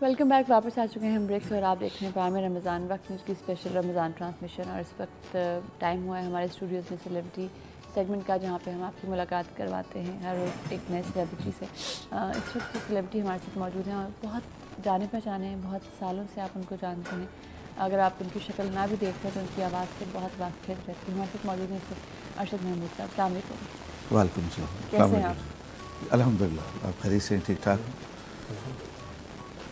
Welcome back. वापस आ चुके हैं हम ब्रेक से और आप देख रहे हैं पाम रमज़ान वक्त न्यूज़ की स्पेशल रमज़ान ट्रांसमिशन। और इस वक्त टाइम हुआ है हमारे स्टूडियोज़ में सेलिब्रिटी सेगमेंट का, जहाँ पे हम आपकी मुलाकात करवाते हैं हर रोज़ एक नए सेलिब्रिटी से। इस वक्त जो सेलिब्रिटी हमारे साथ मौजूद हैं और बहुत जाने पहचाने हैं, बहुत सालों से आप उनको जानते हैं। अगर आप उनकी शक्ल ना भी देखते हैं तो उनकी आवाज़ से बहुत वाकिफ़ रहती है। हमारे साथ मौजूद हैं इस वक्त अरशद महमूद साहब। अस्सलाम वालेकुम। वालेकुम सलाम। कैसे हैं आप? अल्हम्दुलिल्लाह, आप खैरियत से ठीक ठाक।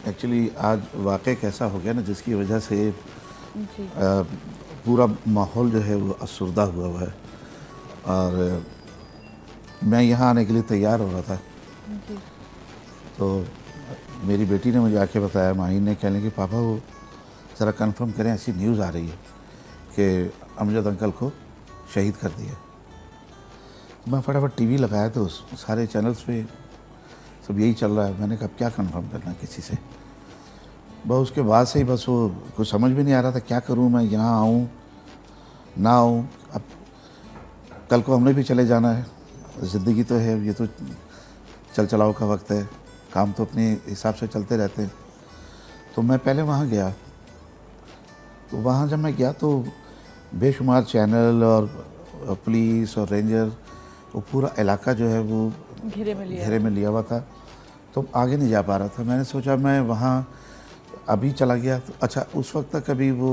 एक्चुअली आज वाक़ई कैसा हो गया ना, जिसकी वजह से जी पूरा माहौल जो है वो असुरदा हुआ है। और मैं यहाँ आने के लिए तैयार हो रहा था, जी तो मेरी बेटी ने मुझे आके बताया, माहिन ने, कहने कि पापा वो ज़रा कंफर्म करें, ऐसी न्यूज़ आ रही है कि अमजद अंकल को शहीद कर दिया। मैं फटाफट टीवी लगाया तो सारे चैनल्स पे सब यही चल रहा है। मैंने कहा क्या कंफर्म करना किसी से। बस उसके बाद से ही बस वो कुछ समझ भी नहीं आ रहा था क्या करूं, मैं यहाँ आऊँ ना आऊँ। अब कल को हमने भी चले जाना है, ज़िंदगी तो है, ये तो चल चलाओ का वक्त है, काम तो अपने हिसाब से चलते रहते हैं। तो मैं पहले वहाँ गया, तो वहाँ जब मैं गया तो बेशुमार चैनल और पुलिस और रेंजर, वो पूरा इलाका जो है वो घेरे में लिया हुआ था, तो आगे नहीं जा पा रहा था। मैंने सोचा मैं वहाँ अभी चला गया तो अच्छा, उस वक्त तक अभी वो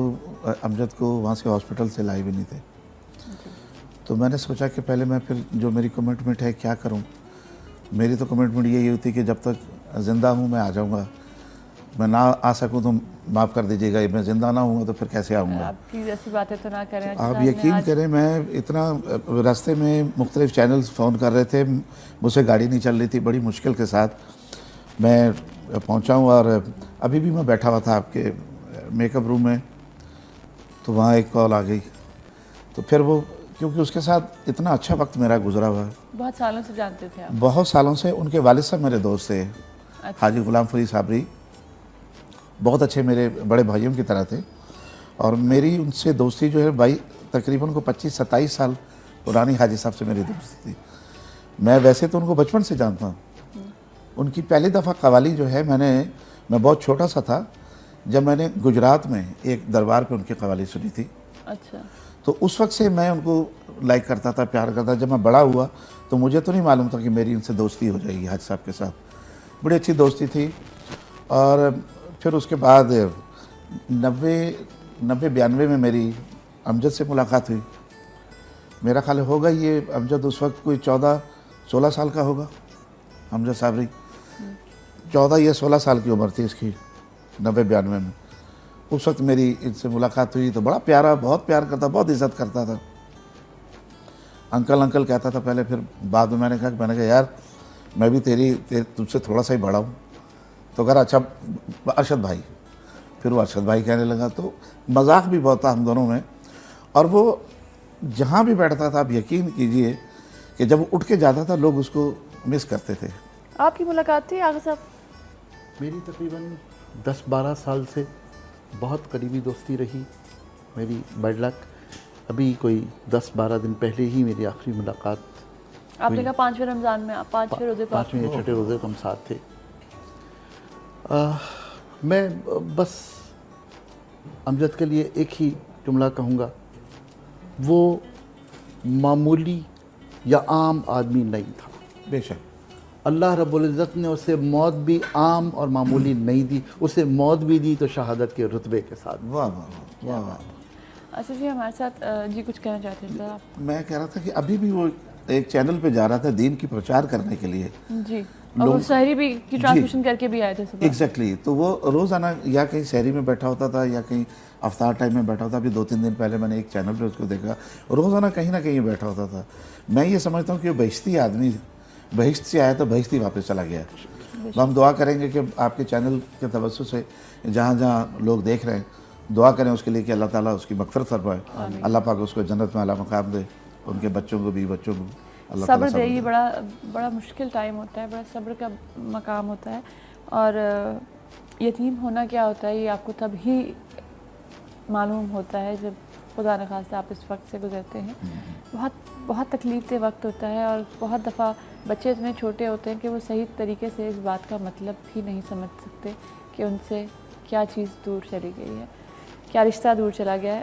अमजद को वहाँ से हॉस्पिटल से लाए भी नहीं थे। तो मैंने सोचा कि पहले मैं फिर जो मेरी कमिटमेंट है क्या करूँ। मेरी तो कमिटमेंट यही होती कि जब तक ज़िंदा हूँ मैं आ जाऊँगा, मैं ना आ सकूँ तो माफ़ कर दीजिएगा, मैं ज़िंदा ना हूँ तो फिर कैसे आऊँगा। आपकी ऐसी बातें तो ना करें। आप यकीन करें, मैं इतना रास्ते में मुख्तलिफ़ चैनल्स फ़ोन कर रहे थे, मुझसे गाड़ी नहीं चल रही थी, बड़ी मुश्किल के साथ मैं पहुंचा हूँ। और अभी भी मैं बैठा हुआ था आपके मेकअप रूम में, तो वहाँ एक कॉल आ गई। तो फिर वो, क्योंकि उसके साथ इतना अच्छा वक्त मेरा गुजरा हुआ है, बहुत सालों से जानते थे आप? बहुत सालों से। उनके वालिद साहब मेरे दोस्त थे, अच्छा। हाजी गुलाम फरीद साबरी, बहुत अच्छे मेरे बड़े भाइयों की तरह थे। और मेरी उनसे दोस्ती जो है भाई तकरीबन को 25-27 साल पुरानी हाजी साहब से मेरी दोस्ती थी। मैं वैसे तो उनको बचपन से जानता हूँ। उनकी पहली दफ़ा कवाली जो है मैं बहुत छोटा सा था जब मैंने गुजरात में एक दरबार पे उनकी कवाली सुनी थी। अच्छा। तो उस वक्त से मैं उनको लाइक करता था, प्यार करता था। जब मैं बड़ा हुआ तो मुझे तो नहीं मालूम था कि मेरी उनसे दोस्ती हो जाएगी हाजी साहब के साथ। बड़ी अच्छी दोस्ती थी। और फिर उसके बाद 90-92 में मेरी अमजद से मुलाकात हुई। मेरा ख्याल होगा ये अमजद उस वक्त कोई 14-16 साल का होगा। अमजद साबरी 14 या 16 साल की उम्र थी इसकी, 90-92 में। उस वक्त मेरी इनसे मुलाकात हुई तो बड़ा प्यारा, बहुत प्यार करता, बहुत इज़्ज़त करता था। अंकल अंकल कहता था पहले, फिर बाद में मैंने कहा यार मैं भी तुझसे थोड़ा सा ही बड़ा हूँ। तो कह रहा अच्छा अरशद भाई, फिर वो अरशद भाई कहने लगा। तो मजाक भी बहुत था हम दोनों में। और वो जहाँ भी बैठता था, आप यकीन कीजिए कि जब वो उठ के जाता था लोग उसको मिस करते थे। आपकी मुलाकात थी आगा साहब? मेरी तकरीबन 10-12 साल से बहुत करीबी दोस्ती रही मेरी। बैड लक, अभी कोई 10-12 दिन पहले ही मेरी आखिरी मुलाकात। आपने कहा 5वें रमज़ान में, 5वें रोज़े पर? 5वें या छठे रोज़े को हम साथ थे। मैं बस अमजद के लिए एक ही जुमला कहूँगा, वो मामूली या आम आदमी नहीं था। बेशक अल्लाह रब्बुल इज़्ज़त ने उसे मौत भी आम और मामूली नहीं दी, उसे मौत भी दी तो शहादत के रुतबे के साथ। वाह वाह वाह वाह। अच्छा जी, हमारे साथ जी कुछ कहना चाहते हैं सर आप? मैं कह रहा था कि अभी भी वो एक चैनल पे जा रहा था दीन की प्रचार करने के लिए। जी, और वो सहरी भी की ट्रांसमिशन करके भी आए थे सुबह। एग्जैक्टली। तो वो रोज़ाना या कहीं शहरी में बैठा होता था या कहीं अफ्तार टाइम में बैठा होता। अभी 2-3 दिन पहले मैंने एक चैनल पे उसको देखा, रोज़ाना कहीं ना कहीं बैठा होता था। मैं ये समझता हूँ कि वो बहिश्ती आदमी, बहिश्त से आया तो बहिश्त ही वापस चला गया। तो हम दुआ करेंगे कि आपके चैनल के तवज्जुह से जहाँ जहाँ लोग देख रहे हैं, दुआ करें उसके लिए कि अल्लाह ताला उसकी मग़फ़िरत फरमाए, अल्लाह पाक उसको जन्नत में आला मकाम दे, उनके बच्चों को भी, बच्चों को अल्लाह ताला सब्र दे। ये बड़ा मुश्किल टाइम होता है, बड़ा सब्र का मकाम होता है। और यतीम होना क्या होता है ये आपको तब ही मालूम होता है जब खुदा न खास्ता आप इस वक्त से गुजरते हैं। बहुत बहुत तकलीफ दे वक्त होता है और बहुत दफ़ा बच्चे इतने छोटे होते हैं कि वो सही तरीके से इस बात का मतलब भी नहीं समझ सकते कि उनसे क्या चीज़ दूर चली गई है, क्या रिश्ता दूर चला गया है।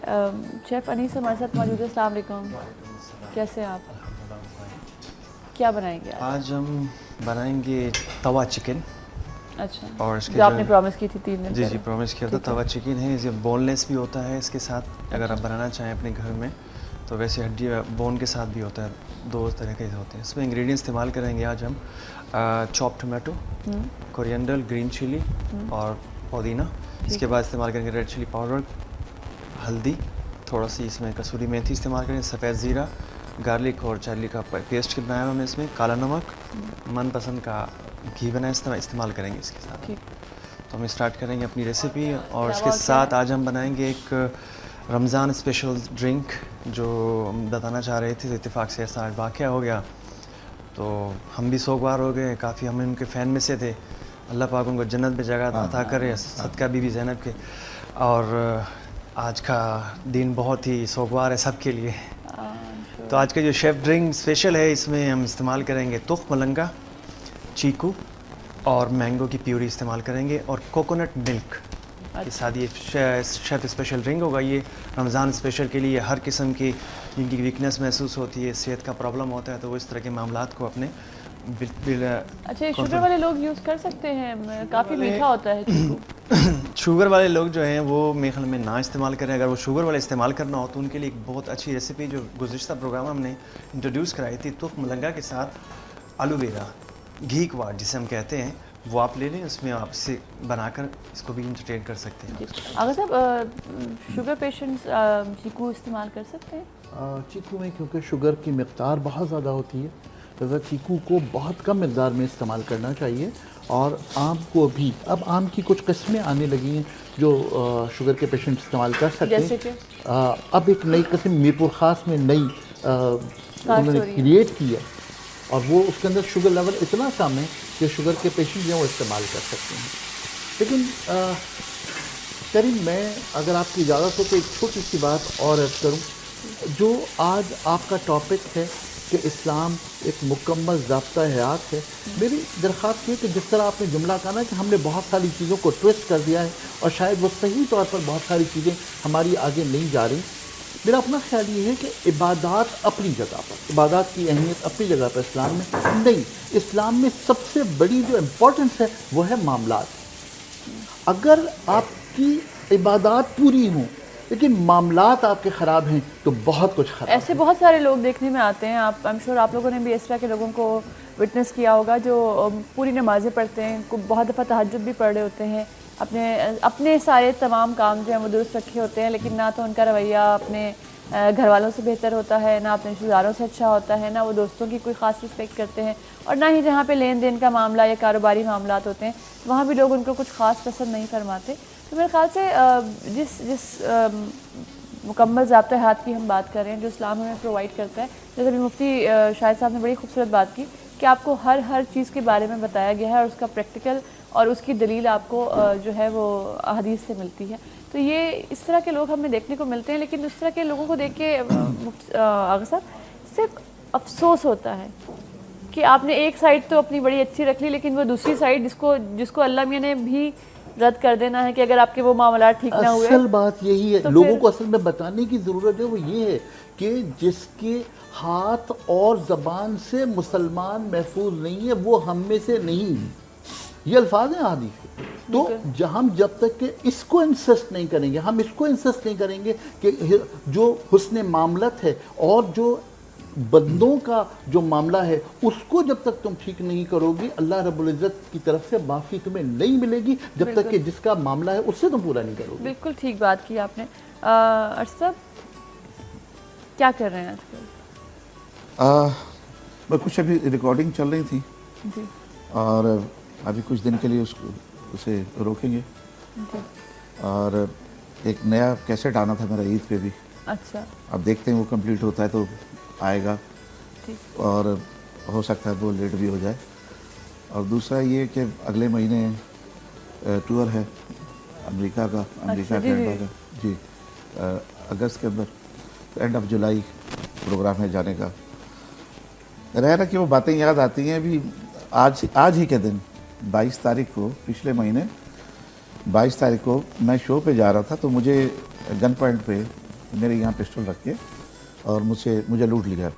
शेफ़ अनीस हमारे साथ मौजूद है। अस्सलाम वालेकुम, कैसे हैं आप? क्या बनाएंगे आज? आज हम बनाएंगे तवा चिकन। अच्छा, और इसके जो आपने प्रॉमिस की थी 3 दिन जी पहले। प्रॉमिस किया था। ठीक है। तवा चिकन है, ये बोनलेस भी होता है इसके साथ, अगर आप बनाना चाहें अपने घर में तो वैसे हड्डी बोन के साथ भी होता है, 2 तरह के होते हैं। इसमें इंग्रेडिएंट्स इस्तेमाल करेंगे आज हम chop tomato, coriander, green chilli और पुदीना। इसके बाद इस्तेमाल करेंगे रेड चिली पाउडर, हल्दी, थोड़ा सी इसमें कसूरी मेथी इस्तेमाल करेंगे, सफ़ेद ज़ीरा, गार्लिक और चिली का पेस्ट के बनाया हुआ हमने इसमें, काला नमक, मनपसंद का घी बनाया इस्तेमाल करेंगे इसके साथ। ठीक। तो हम स्टार्ट करेंगे अपनी रेसिपी और इसके क्या साथ आज हम बनाएंगे एक रमज़ान स्पेशल ड्रिंक जो हम बताना चाह रहे थे, तो इत्तेफाक से ऐसा वाक़या हो गया तो हम भी सोगवार हो गए, काफ़ी हम उनके फ़ैन में से थे। अल्लाह पाक उनको जन्नत में जगह अता करे, सदका बीबी ज़ैनब के। और आज का दिन बहुत ही सोगवार है सबके लिए। तो आज का जो शेफ़ ड्रिंक स्पेशल है, इसमें हम इस्तेमाल करेंगे तुख मलंगा, चीकू और मैंगो की प्यूरी इस्तेमाल करेंगे और कोकोनट मिल्क के साथ ये शेफ़ स्पेशल ड्रिंक होगा। ये रमज़ान स्पेशल के लिए हर किस्म की जिनकी वीकनेस महसूस होती है, सेहत का प्रॉब्लम होता है, तो वो इस तरह के मामलात को अपने अच्छा, ये शुगर वाले लोग यूज़ कर सकते हैं? काफ़ी मीठा होता है चीकू। शुगर वाले लोग जो हैं वो मेरे ख्याल में ना इस्तेमाल करें। अगर वो शुगर वाले इस्तेमाल करना हो तो उनके लिए एक बहुत अच्छी रेसिपी जो गुज़िश्ता प्रोग्राम हमने इंट्रोड्यूस कराई थी, तुख मलंगा के साथ आलू बेरा, घी क्वाट जिसे हम कहते हैं, वो आप ले लें, उसमें आप इसे बनाकर इसको भी इंटरटेन कर सकते हैं। अगर साहब शुगर पेशेंट्स चीकू इस्तेमाल कर सकते हैं? चीकू में क्योंकि शुगर की मकदार बहुत ज़्यादा होती है, तो चीकू को बहुत कम मकदार में इस्तेमाल करना चाहिए। और आम को भी, अब आम की कुछ किस्में आने लगी हैं जो शुगर के पेशेंट इस्तेमाल कर सकते हैं। जैसे कि अब एक नई किस्म मीरपुर ख़ास में नई उन्होंने क्रिएट की है और वो उसके अंदर शुगर लेवल इतना कम है कि शुगर के पेशेंट जो है वो इस्तेमाल कर सकते हैं। लेकिन करीब मैं अगर आपकी इजाज़त हो तो एक छोटी सी बात और अर्ज़ करूँ। जो आज आपका टॉपिक है कि इस्लाम एक मुकम्मल ज़ाब्ता हयात है, मेरी दरख्वास्त ये कि जिस तरह आपने जुमला कहा ना कि हमने बहुत सारी चीज़ों को ट्विस्ट कर दिया है और शायद वो सही तौर पर बहुत सारी चीज़ें हमारी आगे नहीं जा रही। मेरा अपना ख्याल ये है कि इबादत अपनी जगह पर, इबादत की अहमियत अपनी जगह पर इस्लाम में नहीं। इस्लाम में सबसे बड़ी जो इम्पोर्टेंस है वो है मामलात। अगर आपकी इबादत पूरी हों लेकिन मामलात आपके ख़राब हैं तो बहुत कुछ ख़राब। ऐसे बहुत सारे लोग देखने में आते हैं, आप आई एम श्योर आप लोगों ने भी इस तरह के लोगों को विटनेस किया होगा जो पूरी नमाज़ें पढ़ते हैं, बहुत दफ़ा तहज्जुद भी पढ़ रहे होते हैं, अपने सारे तमाम काम जो हैं वो दुरुस्त रखे होते हैं, लेकिन ना तो उनका रवैया अपने घर वालों से बेहतर होता है, ना अपने रिश्तेदारों से अच्छा होता है, ना वो दोस्तों की कोई ख़ास रिस्पेक्ट करते हैं, और ना ही जहाँ पे लेन देन का मामला या कारोबारी मामलात होते हैं वहाँ भी लोग उनको कुछ ख़ास पसंद नहीं फरमाते। तो मेरे ख़्याल से जिस मुकम्मल ज़ाब्ता हयात की हम बात कर रहे हैं जो इस्लाम हमें प्रोवाइड करता है, जैसे अभी मुफ्ती शाहिद साहब ने बड़ी खूबसूरत बात की कि आपको हर चीज़ के बारे में बताया गया है और उसका प्रैक्टिकल और उसकी दलील आपको जो है वो हदीस से मिलती है। तो ये इस तरह के लोग हमें देखने को मिलते हैं, लेकिन उस तरह के लोगों को देख के आगा साहब सिर्फ अफसोस होता है कि आपने एक साइड तो अपनी बड़ी अच्छी रख ली, लेकिन वो दूसरी साइड जिसको अल्लाह मियाँ ने भी रद्द कर देना है कि अगर आपके वो मामला ठीक ना हुए। असल बात यही है, तो लोगों को असल में बताने की ज़रूरत है, वो ये है कि जिसके हाथ और ज़बान से मुसलमान महफूज नहीं है वो हम में से नहीं। ये अल्फाज हैं हदीस के। तो हम जब तक कि इसको इंसिस्ट नहीं करेंगे, हम इसको इंसिस्ट नहीं करेंगे कि जो हुस्न मामलत है और जो बंदों का जो मामला है उसको जब तक तुम ठीक नहीं करोगी, अल्लाह रब्बुल इज़्ज़त की तरफ से माफ़ी तुम्हें नहीं मिलेगी जब तक कि जिसका मामला है उससे तुम पूरा नहीं करोगे। बिल्कुल ठीक बात की आपने। अर्शद क्या कर रहे हैं आजकल? मैं कुछ अभी रिकॉर्डिंग चल रही थी जी। और अभी कुछ दिन के लिए उसे रोकेंगे जी। और एक नया कैसेट आना था मेरा ईद पे भी। अच्छा। अब देखते हैं वो कंप्लीट होता है तो आएगा, और हो सकता है वो लेट भी हो जाए। और दूसरा ये कि अगले महीने टूर है अमेरिका का, अच्छा, कनाडा का जी, अगस्त के अंदर, एंड ऑफ जुलाई प्रोग्राम में जाने का। रह रहा कि वो बातें याद आती हैं। अभी आज ही के दिन 22 तारीख को, पिछले महीने 22 तारीख को मैं शो पे जा रहा था, तो मुझे गन पॉइंट पे मेरे यहाँ पिस्टल रख के और मुझे लूट लिया,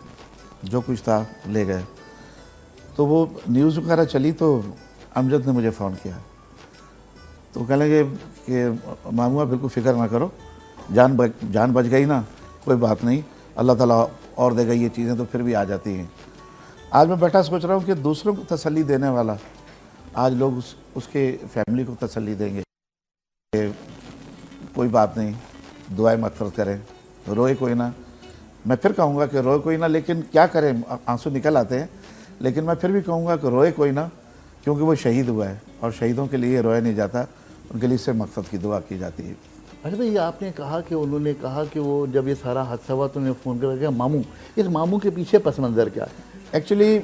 जो कुछ था ले गए। तो वो न्यूज़ वगैरह चली तो अमजद ने मुझे फ़ोन किया, तो कह लगे कि मामूआ बिल्कुल फ़िक्र ना करो, जान बच गई ना, कोई बात नहीं, अल्लाह ताला और देगा, ये चीज़ें तो फिर भी आ जाती हैं। आज मैं बैठा सोच रहा हूँ कि दूसरों को तसल्ली देने वाला आज लोग उसके फैमिली को तसल्ली देंगे कि कोई बात नहीं, दुआएं मगफरत करें, रोए कोई ना। मैं फिर कहूँगा कि रोए कोई ना, लेकिन क्या करें, आंसू निकल आते हैं, लेकिन मैं फिर भी कहूँगा कि रोए कोई ना, क्योंकि वो शहीद हुआ है और शहीदों के लिए रोया नहीं जाता, उनके लिए इससे मकसद की दुआ की जाती है। अच्छा भाई, आपने कहा कि उन्होंने कहा कि वो जब ये सारा हादसा हुआ तो उन्हें फ़ोन कर गया मामू, इस मामू के पीछे पस मंज़र क्या है? एक्चुअली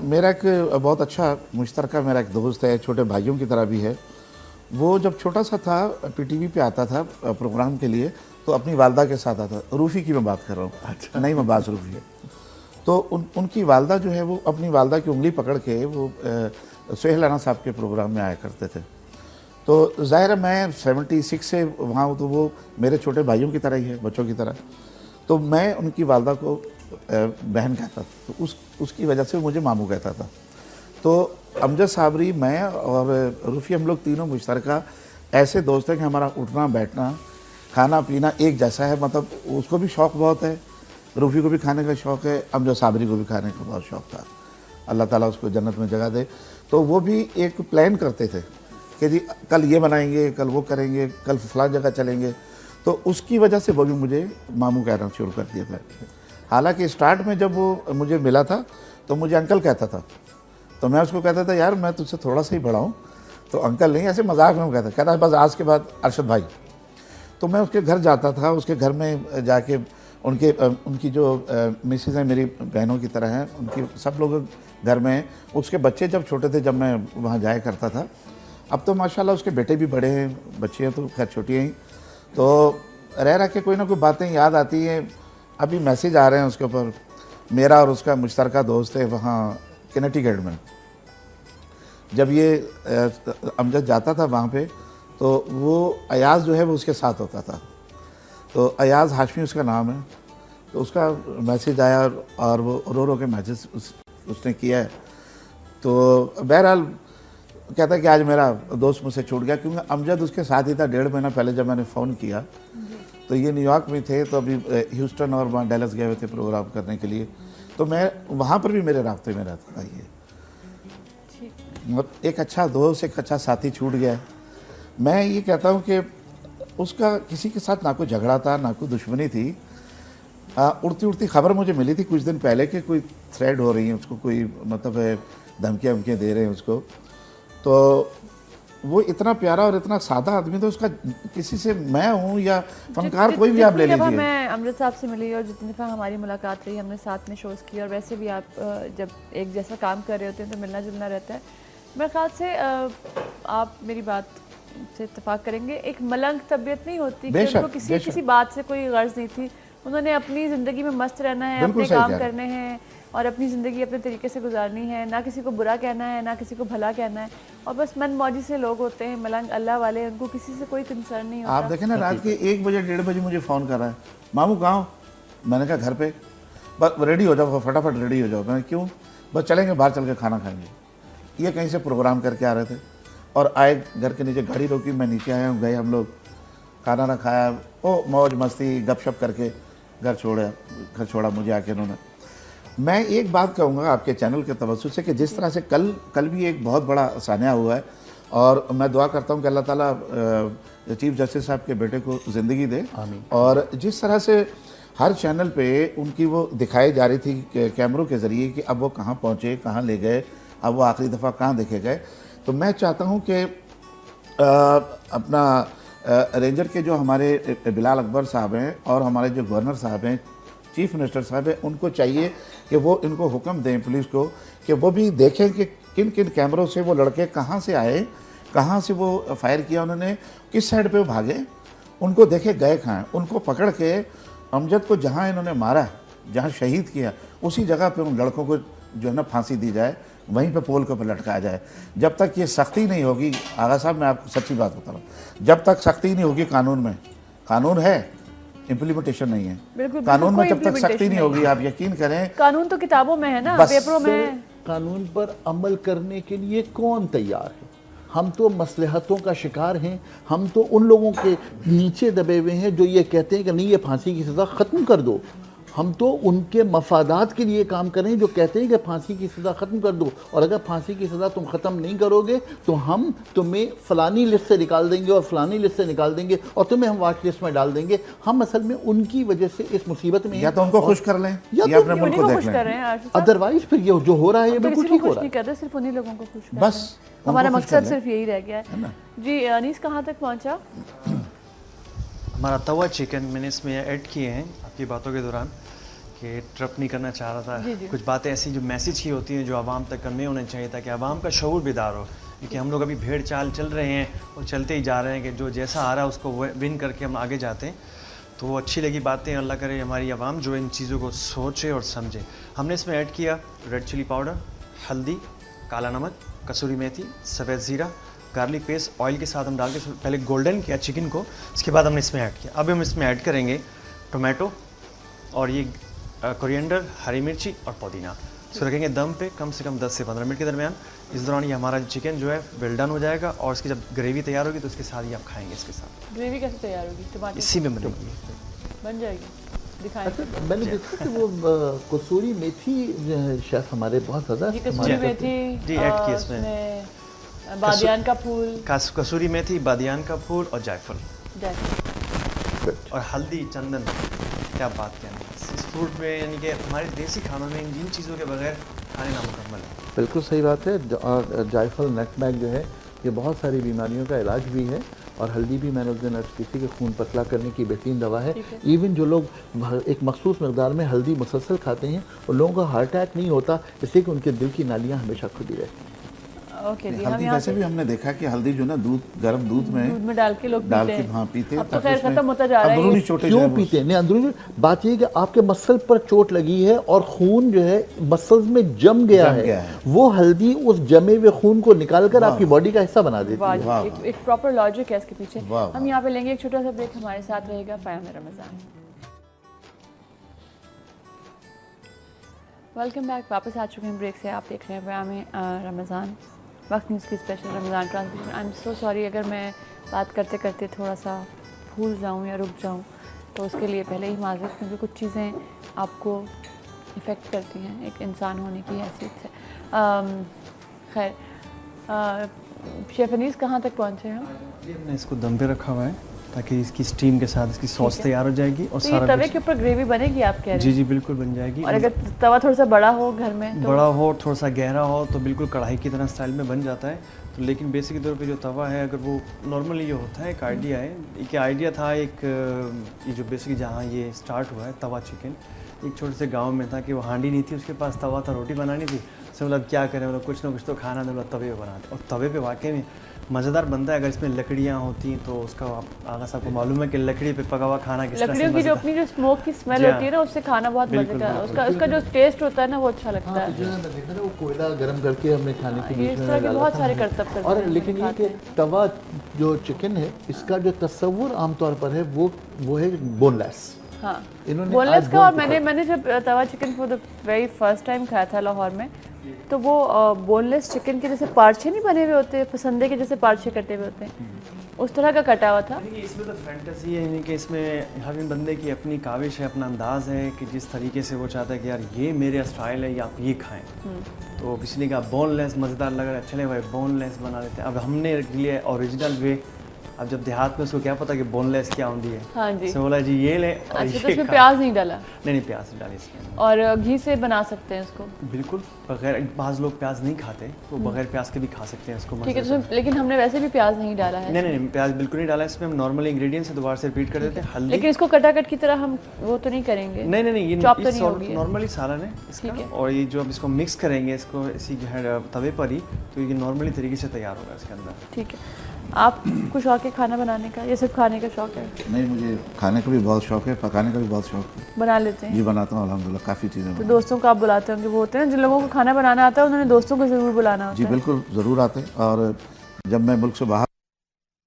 मेरा एक बहुत अच्छा मुश्तरका मेरा एक दोस्त है, छोटे भाइयों की तरह भी है। वो जब छोटा सा था पीटीवी पे आता था प्रोग्राम के लिए, तो अपनी वालदा के साथ आता। रूफ़ी की मैं बात कर रहा हूँ, अच्छा नहीं, मबाज रूफ़ी है। तो उनकी वालदा जो है, वो अपनी वालदा की उंगली पकड़ के वो सोहेल राना साहब के प्रोग्राम में आया करते थे। तो ज़ाहिर है मैं 76 से वहाँ हूँ, तो वो मेरे छोटे भाइयों की तरह ही है, बच्चों की तरह। तो मैं उनकी वालदा को बहन कहता था, तो उसकी वजह से मुझे मामू कहता था। तो अमजद साबरी, मैं और रूफ़ी, हम लोग तीनों मुश्तरका ऐसे दोस्त हैं कि हमारा उठना बैठना खाना पीना एक जैसा है। मतलब उसको भी शौक़ बहुत है, रूफ़ी को भी खाने का शौक़ है, अमजद साबरी को भी खाने का बहुत शौक़ था। अल्लाह ताला उसको जन्नत में जगह दे। तो वो भी एक प्लान करते थे कि जी कल ये बनाएंगे, कल वो करेंगे, कल फ़लाँ जगह चलेंगे। तो उसकी वजह से वो भी मुझे मामू कहना शुरू कर दिया था। हालांकि स्टार्ट में जब वो मुझे मिला था तो मुझे अंकल कहता था, तो मैं उसको कहता था यार मैं तुझसे थोड़ा सा ही बड़ा हूँ, तो अंकल नहीं, ऐसे मजाक में कहता बस आज के बाद अरशद भाई। तो मैं उसके घर जाता था, उसके घर में जाके उनकी जो मिसेज हैं, मेरी बहनों की तरह हैं, उनकी सब लोग घर में, उसके बच्चे जब छोटे थे जब मैं वहाँ जाया करता था। अब तो माशाल्लाह उसके बेटे भी बड़े हैं, बच्चे हैं तो खैर छोटी हैं। तो रह के कोई ना कोई बातें याद आती हैं। अभी मैसेज आ रहे हैं उसके ऊपर, मेरा और उसका मुश्तरका दोस्त है वहाँ कनेक्टिकट में। जब ये अमजद जाता था वहाँ पे, तो वो अयाज़ जो है वो उसके साथ होता था। तो अयाज़ हाशमी उसका नाम है। तो उसका मैसेज आया और वो रो के मैसेज उसने किया है। तो बहरहाल कहता है कि आज मेरा दोस्त मुझसे छूट गया, क्योंकि अमजद उसके साथ ही था। 1.5 महीना पहले जब मैंने फ़ोन किया तो ये न्यूयॉर्क में थे, तो अभी ह्यूस्टन और वहाँ डैलस गए हुए थे प्रोग्राम करने के लिए। तो मैं वहाँ पर भी मेरे रास्ते में रहता था। ये एक अच्छा दोस्त, एक अच्छा साथी छूट गया। मैं ये कहता हूँ कि उसका किसी के साथ ना कोई झगड़ा था, ना कोई दुश्मनी थी। उड़ती खबर मुझे मिली थी कुछ दिन पहले कि कोई थ्रेड हो रही है उसको, कोई मतलब धमकियाँ वमकियाँ दे रहे हैं उसको। तो वो इतना प्यारा और इतना सादा आदमी था। उसका किसी से, मैं हूँ या फनकार कोई भी आप ले लीजिए। मैं अमजद साहब से मिली और जितनी दफ़ा हमारी मुलाकात रही, हमने साथ में शोज़ किए, और वैसे भी आप जब एक जैसा काम कर रहे होते हैं तो मिलना जुलना रहता है। मेरे ख्याल से आप मेरी बात से इत्तेफाक करेंगे, एक मलंग तबीयत नहीं होती कि उनको किसी बात से कोई गर्ज नहीं थी। उन्होंने अपनी ज़िंदगी में मस्त रहना है, अपने काम करने हैं और अपनी ज़िंदगी अपने तरीके से गुजारनी है, ना किसी को बुरा कहना है, ना किसी को भला कहना है, और बस मन मौजी से लोग होते हैं मलंग अल्लाह वाले, उनको किसी से कोई कंसर्न नहीं होता। आप देखें ना, रात के 1 बजे 1:30 बजे मुझे फ़ोन कर रहा है, मामू कहाँ हो? मैंने कहा घर पे। बस रेडी हो जाओ, फटाफट रेडी हो जाओ। मैंने क्यों? बस चलेंगे बाहर, चल के खाना खाएंगे। ये कहीं से प्रोग्राम करके आ रहे थे और आए, घर के नीचे गाड़ी रोकी, मैं नीचे आया हूँ, गए हम लोग, खाना ना खाया, ओ मौज मस्ती गपशप करके घर छोड़ा मुझे आके उन्होंने। मैं एक बात कहूँगा आपके चैनल के तवज्जुह से कि जिस तरह से कल भी एक बहुत बड़ा सानिया हुआ है, और मैं दुआ करता हूँ कि अल्लाह ताला चीफ जस्टिस साहब के बेटे को ज़िंदगी दे। और जिस तरह से हर चैनल पे उनकी वो दिखाई जा रही थी कैमरों के ज़रिए कि अब वो कहाँ पहुँचे, कहाँ ले गए, अब वो आखिरी दफ़ा कहाँ देखे गए। तो मैं चाहता हूँ कि अपना रेंजर के जो हमारे बिलाल अकबर साहब हैं और हमारे जो गवर्नर साहब हैं, चीफ मिनिस्टर साहब हैं, उनको चाहिए कि वो इनको हुक्म दें पुलिस को कि वो भी देखें कि किन किन कैमरों से वो लड़के कहाँ से आए, कहाँ से वो फायर किया उन्होंने, किस साइड पे वो भागे, उनको देखे गए कहाँ, उनको पकड़ के अमजद को जहाँ इन्होंने मारा जहाँ शहीद किया उसी जगह पे उन लड़कों को जो है ना फांसी दी जाए, वहीं पे पोल के ऊपर लटकाया जाए। जब तक ये सख्ती नहीं होगी, आगा साहब मैं आपको सच्ची बात बता रहा हूँ, जब तक सख्ती नहीं होगी कानून में, कानून है इम्प्लीमेंटेशन नहीं है। बिल्कुल, कानून में कोई जब तक सख्ती नहीं implementation होगी, आप यकीन करें, कानून तो किताबों में है ना, बस पेपरों में है। कानून पर अमल करने के लिए कौन तैयार है? हम तो मसलहतों का शिकार हैं, हम तो उन लोगों के नीचे दबे हुए हैं जो ये कहते हैं कि नहीं ये फांसी की सज़ा ख़त्म कर दो। हम तो उनके मफादात के लिए काम करें जो कहते हैं कि फांसी की सज़ा ख़त्म कर दो, और अगर फांसी की सज़ा तुम ख़त्म नहीं करोगे तो हम तुम्हें फ़लानी लिस्ट से निकाल देंगे और फ़लानी लिस्ट से निकाल देंगे और तुम्हें हम वाच लिस्ट में डाल देंगे। हम असल में उनकी वजह से इस मुसीबत में हैं। या तो उनको खुश कर लें या या तो अपने मुल्क उन्हीं को को देख खुश कर रहे लें। हैं आरशद साहब। अदरवाइज फिर ये जो हो रहा है ये तो बिल्कुल किसी को ठीक हो खुश रहा नहीं है। कर रहे, सिर्फ उन्हीं लोगों को खुश कर बस रहे हैं। हमारा उनको खुश कर मकसद लें। सिर्फ यही रह गया है। ना? जी अनीस कहाँ तक पहुँचा? हमारा तवा चिकन मैंने इसमें ऐड किए हैं आपकी बातों के दौरान कि ट्रप नहीं करना चाह रहा था। जी, जी। कुछ बातें ऐसी जो मैसेज की होती हैं जो आवाम तक कन्वे होने चाहिए ताकि आवाम का शऊर बेदार हो, क्योंकि हम लोग अभी भेड़ चाल चल रहे हैं और चलते ही जा रहे हैं कि जो जैसा आ रहा है उसको विन करके हम आगे जाते हैं। तो वो अच्छी लगी बातें, अल्लाह करे हमारी आवाम जो इन चीज़ों को सोचे और समझे। हमने इसमें ऐड किया रेड चिली पाउडर, हल्दी, काला नमक, कसूरी मेथी, सफ़ेद ज़ीरा, गार्लिक पेस्ट ऑयल के साथ हम डाल के पहले गोल्डन किया चिकन को, उसके बाद हमने इसमें ऐड किया। अब हम इसमें ऐड करेंगे टोमेटो और ये कोरिएंडर, हरी मिर्ची और पुदीना। इसको रखेंगे दम पे कम से कम 10 से 15 मिनट के दरमियान। इस दौरान ये हमारा चिकन जो है वेल डन हो जाएगा और इसकी जब ग्रेवी तैयार होगी तो उसके साथ ही आप खाएंगे इसके साथ। ग्रेवी कैसे तैयार होगी? टमाटर इसी में बनेगी। बन जाएगी, दिखाएं। अच्छा, मैंने देखा कि वो कसूरी मेथी जो है शेफ हमारे बहुत ज़्यादा जी इस्तेमाल कसूरी करते हैं। मेथी, जी, ऐड किया इसमें। बादियान का फूल, कसूरी मेथी, बादियान का फूल और जायफल जैसे और हल्दी, चंदन। क्या बात कहना इस फूड में, यानी कि हमारे देसी खानों में इन चीज़ों के बगैर खाने नामुकम्मल है। बिल्कुल सही बात है। और जायफल नटमैग जो है ये बहुत सारी बीमारियों का इलाज भी है, और हल्दी भी मैंने उस दिन अर्ज़ की थी कि खून पतला करने की बेहतरीन दवा है। इवन जो लोग एक मखसूस मकदार में हल्दी मुसलसल खाते हैं उन लोगों को हार्ट अटैक नहीं होता, इसलिए कि उनके दिल की नालियाँ हमेशा खुली रहती हैं। ओके जी। हम हल्दी यहाँ वैसे भी हमने देखा कि हल्दी जो ना गर्म दूध में डाल के लोग डाल पीते के हैं। हाँ पीते हैं। अब तो ताकि खैर उसमें खत्म होता जा रहा है ये। अंदरूनी चोटें जो क्यों है वो- पीते हैं? नहीं, अंदरूनी बात ये है कि आपके मसल पर चोट लगी है और खून जो है मसल्स में जम गया है, वो हल्दी उस जमे हुए खून को निकालकर आपकी बॉडी का हिस्सा बना देती है। वाह, एक प्रॉपर लॉजिक है इसके पीछे। वाह, हम यहाँ पे लेंगे एक छोटा सा ब्रेक, हमारे साथ रहेगा फ़याम रमज़ान। वेलकम बैक, वापस आ चुके हैं ब्रेक से। आप देख रहे हैं फ़याम रमज़ान, वक्त न्यूज़ की special Ramzan transmission. I am so sorry अगर मैं बात करते करते थोड़ा सा भूल जाऊँ या रुक जाऊँ, तो उसके लिए पहले ही माज़रत, क्योंकि कुछ चीज़ें आपको इफ़ेक्ट करती हैं एक इंसान होने की हैसियत से। खैर, शेफ़ अनीस कहाँ तक पहुँचे हम? ये हमने इसको दम पे रखा हुआ है ताकि इसकी स्टीम के साथ इसकी सॉस तैयार हो जाएगी और तो ये सारा तवे कुछ- के ऊपर ग्रेवी बनेगी आप कह रहे हैं? जी जी बिल्कुल बन जाएगी। और अगर तवा थोड़ा सा बड़ा हो घर में तो बड़ा हो, थोड़ा सा गहरा हो तो बिल्कुल कढ़ाई की तरह स्टाइल में बन जाता है। तो लेकिन बेसिक तौर पे जो तवा है, अगर वो नॉर्मली ये होता है, एक आइडिया है, एक आइडिया था, एक ये जो बेसिकली जहाँ ये स्टार्ट हुआ है तवा चिकन, एक छोटे से गांव में था कि वो हांडी नहीं थी, उसके पास तवा था, रोटी बनानी थी। तो मतलब क्या करें, मतलब कुछ ना कुछ तो खाना तो तवे पे बनाते, और तवे पे वाकई में मज़ेदार बनता है। अगर इसमें लकड़ियाँ होती तो उसका आगा साहब को मालूम है कि लकड़ी पे पका हुआ खाना किस तरह से लकड़ियों की जो मज़ेदार- अपनी जो स्मोक की स्मेल जी हाँ। होती है ना, उससे खाना बहुत मजे बिल्कुल, का, बिल्कुल। उसका जो टेस्ट होता है ना वो अच्छा लगता हाँ, है। तो जो है मैं देखा ना वो कोयला गर्म करके हमने खाने के ये बीच इस में तरह के डाला बहुत था सारे हमने। करतब करते और हैं, लेकिन ये खाते कि तवा जो चिकन है इसका जो तस्वुर आमतौर पर है वो है बोनलेस। हाँ, इन्होंने बोनलेस आज का। और बोन मैंने जब tawa chicken for the very first time खाया था लाहौर में, तो वो बोनलेस चिकन के जैसे पार्चे नहीं बने हुए होते, पसंदे के जैसे पार्चे कटे हुए होते हैं, उस तरह का कटा हुआ था। यानी कि इसमें तो फैंटेसी है, यानी कि इसमें हर बंदे की अपनी काविश है, अपना अंदाज़ है कि जिस तरीके से वो चाहता है कि यार ये मेरा स्टाइल है या आप ये खाएं। तो किसी ने कहा बोनलेस मज़ेदार लग रहा है, चले भाई बोनलेस बना लेते हैं। अब हमने लिए ओरिजिनल वे, अब जब देहात में उसको क्या पता कि बोनलेस क्या होती है। हाँ जी। तो बोला जी ये ले और अच्छा, तो ये इसमें खा। प्याज नहीं डाला? नहीं प्याज नहीं डाले इसमें। और घी से बना सकते हैं इसको? बिल्कुल, बगैर, बाज़ लोग प्याज नहीं खाते तो बगैर प्याज के भी खा सकते हैं इसको। ठीक है, मज़े तो लेकिन हमने वैसे भी प्याज नहीं डाला है। नहीं प्याज बिल्कुल नहीं डाला इसमें। हम नॉर्मल इंग्रेडिएंट्स से दोबारा से रिपीट कर देते हैं। हल्दी, लेकिन इसको कटाकट की तरह हम वो तो नहीं करेंगे? नहीं ये चॉप तो नहीं होगी? नॉर्मली सालन है इसका। ठीक है। और ये जो अब इसको मिक्स करेंगे इसको इसी जो है तवे पर ही, तो ये नॉर्मली तरीके से तैयार होगा इसके अंदर। ठीक है। आपको शौक है खाना बनाने का या सिर्फ खाने का शौक है? नहीं, मुझे खाने का भी बहुत शौक है, पकाने का भी बहुत शौक है। बना लेते हैं? जी बनाता हूँ अल्हम्दुलिल्लाह, काफ़ी चीज़ें। तो दोस्तों को आप बुलाते होंगे, वो होते हैं जिन लोगों को खाना बनाना आता है उन्होंने दोस्तों को ज़रूर बुलाना होता जी है। बिल्कुल, ज़रूर आते हैं। और जब मैं मुल्क से बाहर,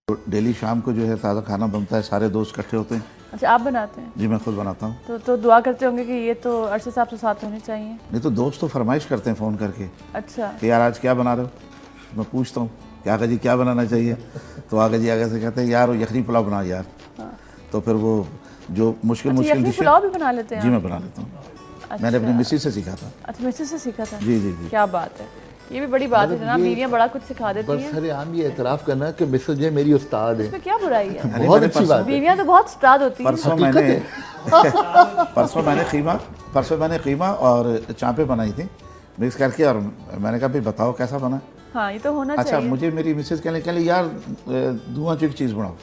तो डेली शाम को जो है ताज़ा खाना बनता है, सारे दोस्त इकट्ठे होते हैं। अच्छा, आप बनाते हैं? जी मैं खुद बनाता हूँ। तो दुआ करते होंगे कि ये तो अरशद साहब से साथ होने चाहिए। नहीं तो दोस्त तो फरमाइश करते हैं फ़ोन करके अच्छा, कि यार आज क्या बना रहे हो। मैं पूछता हूँ कि आगा जी क्या बनाना चाहिए, तो आगा जी आगे से कहते हैं यार वो यखनी पुलाव बना यार। तो फिर वो जो मुश्किल अच्छा, मुश्किल यखनी डिशें, पुलाव भी बना लेते हैं जी आप? मैं बना लेता हूँ। मैंने अपनी मिसेज से सीखा था। अच्छा, मिसेज से सीखा था? जी जी जी। क्या बात है, ये भी बड़ी बात है जनाब, बीवियां बड़ा कुछ सिखा देती हैं। बरसरे आम ये एतराफ़ करना कि मिसेज जी मेरी उस्ताद है, इसमें क्या बुराई है? अरे बहुत मैंने अच्छी बात है। बीवियां तो बहुत उस्ताद होती हैं। परसों मैंने कीमा और चांपे बनाई थी मिक्स करके, और मैंने कहा भाई बताओ कैसा बना। हाँ, ये तो होना अच्छा, चाहिए। मुझे मेरी मिसेज कहने लगी यार धुआं चुक चीज़ बनाओ,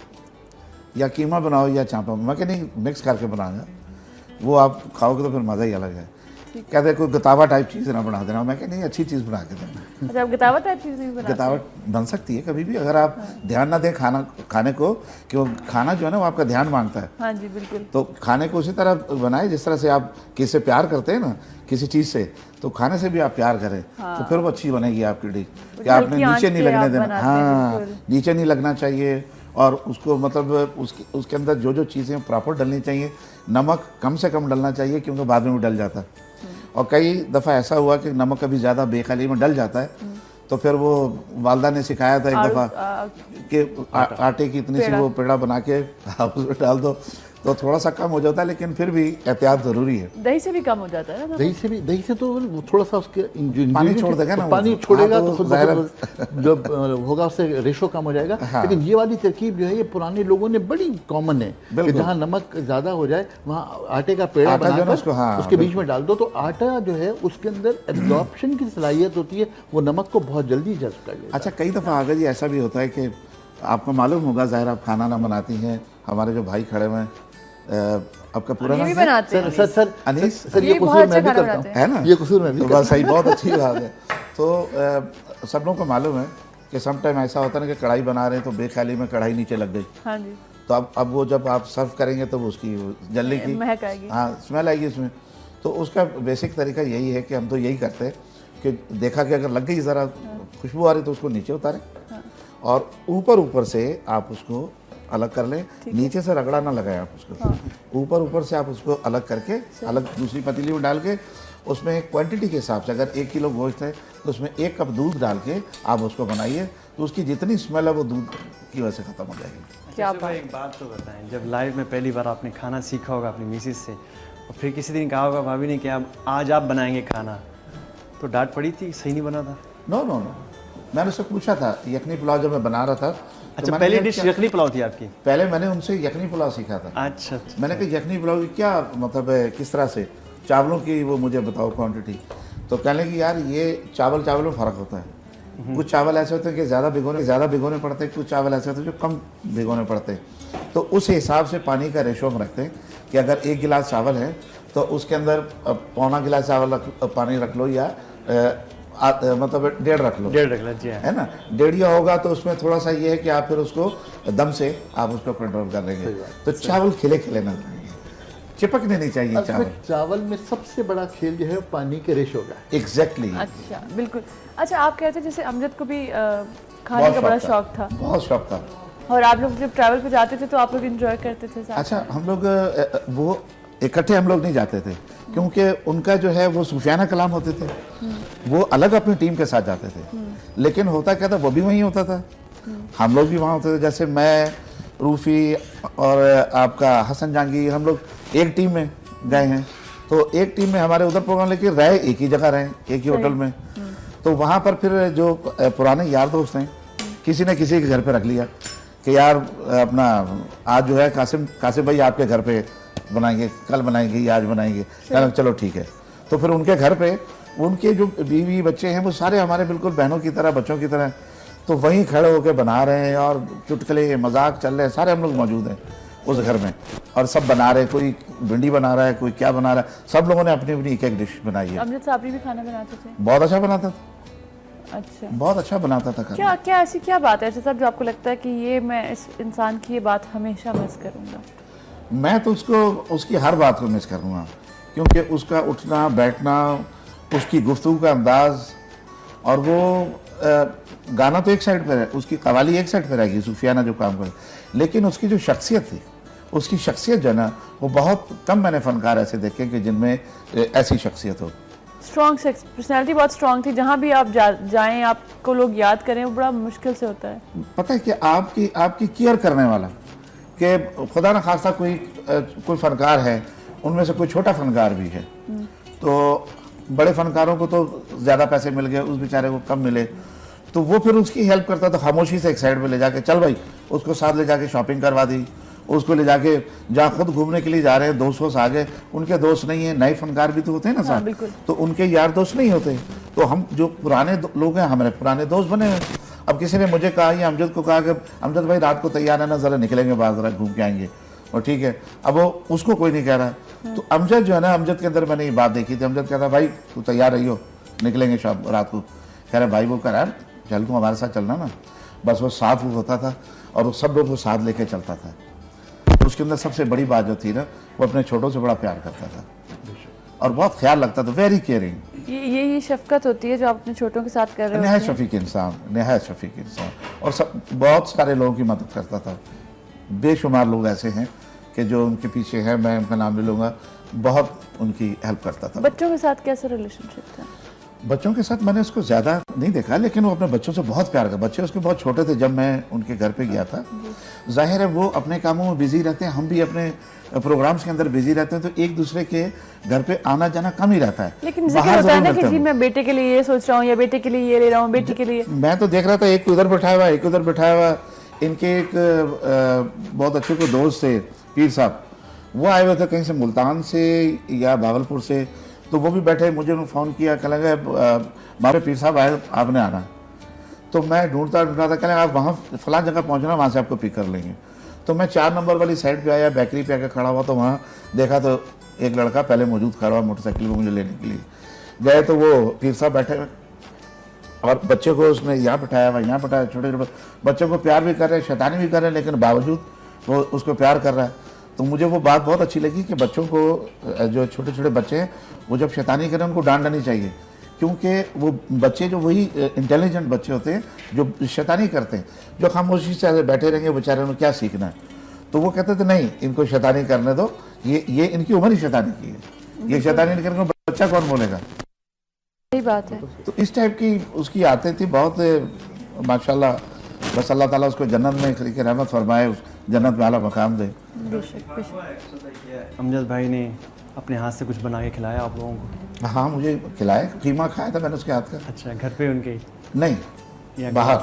या कीमा बनाओ या चांपा। मैं कहा नहीं, मिक्स करके बनाऊंगा, वो आप खाओगे तो फिर मज़ा ही अलग है। कहते कोई गतावा टाइप चीज़ ना बना देना। मैं कहा नहीं, अच्छी चीज़ बना के देना। अच्छा, आप गतावा टाइप चीज़ नहीं बनाते? गतावट बन सकती है कभी भी, अगर आप ध्यान ना दें खाने को, कि वो खाना जो है ना वो आपका ध्यान मांगता है। हाँ जी, बिल्कुल। तो खाने को उसी तरह बनाए जिस तरह से आप किसी से प्यार करते हैं ना, किसी चीज़ से, तो खाने से भी आप प्यार करें तो फिर वो अच्छी बनेगी आपकी डिश। कि आपने हल्की आंच नीचे नहीं पे लगने आप देना, बनाते हैं, हाँ बिल्कुल। नीचे नहीं लगना चाहिए। और उसको मतलब उसके अंदर जो जो चीज़ें प्रॉपर डलनी चाहिए, नमक कम से कम डलना चाहिए क्योंकि बाद में वो डल जाता है। और कई दफ़ा ऐसा हुआ कि नमक कभी ज़्यादा बेखली में डल जाता है, तो फिर वो वालदा ने सिखाया था एक दफ़ा कि आटे की इतनी सी वो पेड़ा बना के आप उसमें डाल दो तो थोड़ा सा कम हो जाता है, लेकिन फिर भी एहतियात ज़रूरी है। दही से भी कम हो जाता है ना? दही से तो वो थोड़ा सा उसके पानी छोड़ देगा ना, पानी वो छोड़ेगा हाँ, तो खुद ब खुद जब होगा उससे रेशो कम हो जाएगा। हाँ। लेकिन ये वाली तरकीब जो है ये पुराने लोगों ने बड़ी कॉमन है कि बिल्कुल। जहाँ नमक ज़्यादा हो जाए वहाँ आटे का पेड़ा आटा जो है ना बनाकर उसको, हाँ, उसके बीच में डाल दो, तो आटा जो है उसके अंदर एब्जॉर्प्शन की सलाहियत होती है, वो नमक को बहुत जल्दी जज्ब कर लेता है। अच्छा, कई दफ़ा आगे जी ऐसा भी होता है कि आपको मालूम होगा, ज़ाहिर आप खाना ना बनाती हैं, हमारे जो भाई खड़े हुए हैं, आपका पूरा ये नाम भी है? बनाते हैं। सर अनीस। सर ये ये बहुत कसूर अच्छा मैं भी खाना करता बनाते हूँ, है ना? ये कसूर मैं भी तो करता बस सही, बहुत अच्छी बात है। तो सब लोगों को मालूम है कि सम टाइम ऐसा होता है ना कि कढ़ाई बना रहे हैं तो बेख्याली में कढ़ाई नीचे लग गई, हाँ जी, तो अब वो जब आप सर्व करेंगे तो वो उसकी जलने की महक आएगी। हाँ स्मेल आएगी उसमें। तो उसका बेसिक तरीका यही है कि हम तो यही करते हैं कि देखा कि अगर लग गई ज़रा खुशबू आ रही तो उसको नीचे उतारें, और ऊपर से आप उसको अलग कर लें, नीचे से रगड़ा ना लगाएं आप उसको, ऊपर से आप उसको अलग करके अलग दूसरी पतीली में डाल के उसमें क्वांटिटी के हिसाब से, अगर 1 किलो गोश्त है तो उसमें 1 कप दूध डाल के आप उसको बनाइए, तो उसकी जितनी स्मेल है वो दूध की वजह से ख़त्म हो जाएगी। क्या मुझे एक बात तो बताएं, जब लाइफ में पहली बार आपने खाना सीखा होगा अपनी मिसेज से, और फिर किसी दिन कहा होगा भाभी ने कि आज आप बनाएंगे खाना, तो डांट पड़ी थी, सही नहीं बना था? नो, मैंने उससे पूछा था यखनी पुलाव जब मैं बना रहा था। अच्छा, पहली डिश यखनी पुलाव थी आपकी? पहले मैंने उनसे यखनी पुलाव सीखा था। अच्छा, मैंने कहा यखनी पुलाव की क्या मतलब है, किस तरह से चावलों की वो मुझे बताओ क्वांटिटी। तो कहने की यार ये चावल में फ़र्क होता है, कुछ चावल ऐसे होते हैं कि ज़्यादा भिगोने पड़ते हैं, कुछ चावल ऐसे होते हैं जो कम भिगोने पड़ते हैं। तो उस हिसाब से पानी का रेशो हम रखते हैं कि अगर 1 गिलास चावल है तो उसके अंदर पौना गिलास चावल पानी रख लो, या मतलब 1.5 रख लो, 1.5 रख लो जी, है ना। 1.5 होगा तो उसमें थोड़ा सा ये है कि आप फिर उसको दम से आप उसको कंट्रोल कर लेंगे, तो चावल खिले ना रहेंगे, चिपकने नहीं चाहिए चावल। चावल में सबसे बड़ा खेल जो है पानी के रेशो का है। एग्जैक्टली। अच्छा, बिल्कुल। अच्छा, आप कहते हैं जैसे अमजद को भी खाने का बड़ा शौक था, बहुत शौक था, और आप लोग जब ट्रैवल पे जाते थे तो आप लोग एंजॉय करते थे साथ? अच्छा, हम लोग वो इकट्ठे हम लोग नहीं जाते थे क्योंकि उनका जो है वो सूफियाना कलाम होते थे, वो अलग अपनी टीम के साथ जाते थे, लेकिन होता क्या था वो भी वहीं होता था, हम लोग भी वहाँ होते थे। जैसे मैं, रूफ़ी और आपका हसन जहांगीर, हम लोग एक टीम में गए हैं, तो एक टीम में हमारे उधर प्रोग्राम लेके रहे, एक ही जगह रहे, एक ही होटल में। तो वहाँ पर फिर जो पुराने यार दोस्त हैं, किसी ने किसी के घर पे रख लिया कि यार अपना आज जो है कासिम भाई आपके घर पे बनाएंगे, कल बनाएंगे या आज बनाएंगे, चलो ठीक है। तो फिर उनके घर पे उनके जो बीवी बच्चे हैं वो सारे हमारे बिल्कुल बहनों की तरह, बच्चों की तरह, तो वहीं खड़े होकर बना रहे हैं और चुटकुले मजाक चल रहे हैं, सारे हम लोग मौजूद हैं उस घर में, और सब बना रहे हैं, कोई भिंडी बना रहा है, कोई क्या बना रहा है, सब लोगों ने अपनी अपनी एक डिश बनाई है। अमजद साहब भी खाना बनाते थे? बहुत अच्छा बनाता था। अच्छा, बहुत अच्छा बनाता था खाना। क्या क्या ऐसी क्या बात है अच्छा साहब जो आपको लगता है कि ये मैं इस इंसान की ये बात हमेशा मिस करूंगा? मैं तो उसकी हर बात को मिस करूँगा, क्योंकि उसका उठना बैठना, उसकी गुफ्तगू का अंदाज, और वो गाना तो एक साइड पर है, उसकी कवाली एक साइड पर रहेगी, सूफियाना जो काम करे, लेकिन उसकी जो शख्सियत थी, उसकी शख्सियत जो है ना, वो बहुत कम मैंने फनकार ऐसे देखे कि जिनमें ऐसी शख्सियत हो। स्ट्रॉन्ग पर्सनैलिटी बहुत स्ट्रॉन्ग थी, जहाँ भी आप जाएं आपको लोग याद करें वो बड़ा मुश्किल से होता है। पता है कि आपकी केयर करने वाला, कि खुदा न खास्ता कोई फनकार है, उनमें से कोई छोटा फनकार भी है, तो बड़े फनकारों को तो ज़्यादा पैसे मिल गए, उस बेचारे को कम मिले, तो वो फिर उसकी हेल्प करता था खामोशी से, एक साइड पे ले जाके, चल भाई, उसको साथ ले जाके शॉपिंग करवा दी, उसको ले जाके जहाँ खुद घूमने के लिए जा रहे हैं, दोस्त वोस्त आ गए, उनके दोस्त नहीं है, नए फनकार भी तो होते हैं ना साथ, बिल्कुल। तो उनके यार दोस्त नहीं होते, तो हम जो पुराने लोग हैं, हमारे पुराने दोस्त बने हैं। अब किसी ने मुझे कहा या अमजद को कहा कि अमजद भाई रात को तैयार है ना, ज़रा निकलेंगे बाहर, ज़रा घूम के आएंगे, और ठीक है, अब वो उसको कोई नहीं कह रहा, तो अमजद जो है ना, अमजद के अंदर मैंने ये बात देखी थी, अमजद कहता भाई तू तैयार रही हो, निकलेंगे शाम रात को, कह रहा भाई वो कह रहा चल तू हमारे साथ चलना ना, बस वो साथ वो होता था और वो सब लोग को साथ लेके चलता था। उसके अंदर सबसे बड़ी बात जो थी ना, वो अपने छोटों से बड़ा प्यार करता था और बहुत ख्याल रखता था, वेरी केयरिंग। ये शफकत होती है जो आप अपने छोटों के साथ कर रहे हो। नहायत शफीक इंसान, नहायत शफीक इंसान, और सब बहुत सारे लोगों की मदद करता था। बेशुमार लोग ऐसे हैं कि जो उनके पीछे हैं, मैं उनका नाम ले लूँगा, बहुत उनकी हेल्प करता था। बच्चों के साथ कैसा रिलेशनशिप था? बच्चों के साथ मैंने उसको ज़्यादा नहीं देखा, लेकिन वो अपने बच्चों से बहुत प्यार करता। बच्चे उसके बहुत छोटे थे जब मैं उनके घर पे गया था। जाहिर है वो अपने कामों में बिजी रहते हैं, हम भी अपने प्रोग्राम्स के अंदर बिजी रहते हैं, तो एक दूसरे के घर पे आना जाना कम ही रहता है। लेकिन जिक्र होता है ना कि जी मैं बेटे के लिए ये सोच रहा हूँ या बेटे के लिए ये ले रहा हूँ, बेटी के लिए। मैं तो देख रहा था एक उधर बैठाया हुआ, एक उधर बैठाया हुआ। इनके एक बहुत अच्छे को दोस्त थे पीर साहब, वो आए हुए थे कहीं से, मुल्तान से या भागलपुर से, तो वो भी बैठे, मुझे उन्होंने फ़ोन किया, कह लगे मारे पीर साहब आए, आपने आना। तो मैं ढूंढता था, कह आप वहाँ फलां जगह पहुँचना, वहाँ से आपको पिक कर लेंगे। तो मैं 4 नंबर वाली साइड पे आया, बेकरी पे आकर खड़ा हुआ, तो वहाँ देखा तो एक लड़का पहले मौजूद खड़ा हुआ मोटरसाइकिल पर मुझे लेने के लिए। गए तो वो पीर साहब बैठे हुए और बच्चे को उसने यहाँ बैठाया हुआ, यहाँ बैठाया, छोटे छोटे बच्चों को प्यार भी कर रहे हैं, शैतानी भी कर रहे हैं, लेकिन बावजूद वो उसको प्यार कर रहा है। तो मुझे वो बात बहुत अच्छी लगी कि बच्चों को, जो छोटे छोटे बच्चे हैं, वो जब शैतानी करें उनको डांटना नहीं चाहिए, क्योंकि वो बच्चे जो वही इंटेलिजेंट बच्चे होते हैं जो शैतानी करते हैं, जो खामोशी से ऐसे बैठे रहेंगे, बेचारे उन्हें क्या सीखना है। तो वो कहते थे नहीं, इनको शैतानी करने दो, ये इनकी उम्र ही शैतानी की है, ये शैतानी नहीं करेंगे बच्चा कौन बोलेगा। सही बात है। तो इस टाइप की उसकी आदतें थी बहुत, माशाल्लाह। बस अल्लाह ताला उसको जन्नत में खरीके रहमत फरमाए, उस जन्नत में आला मकाम दे। बेशक बेशक। अमजद भाई ने अपने हाथ से कुछ बना के खिलाया आप लोगों को? हाँ, मुझे खिलाया, कीमा खाया था मैंने उसके हाथ का। अच्छा, घर पे उनके? नहीं, या बाहर।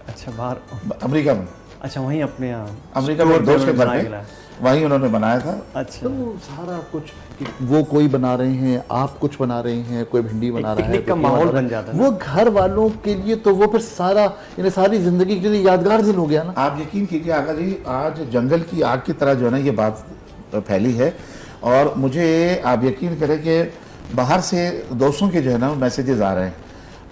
अच्छा, बाहर अमेरिका में। अच्छा, वहीं अपने अमेरिका में दोस्त के घर पे, वहीं उन्होंने बनाया था। अच्छा, तो सारा कुछ वो कोई बना रहे हैं, आप कुछ बना रहे हैं, कोई भिंडी बना रहा है, पिकनिक का माहौल बन जाता है। वो घर वालों के लिए तो वो फिर सारा, यानी सारी जिंदगी के लिए यादगार दिन हो गया ना। आप यकीन कीजिए आगा जी, आज जंगल की आग की तरह जो है ना ये बात फैली है, और मुझे आप यकीन करें कि बाहर से दोस्तों के जो है ना मैसेजेस आ रहे हैं,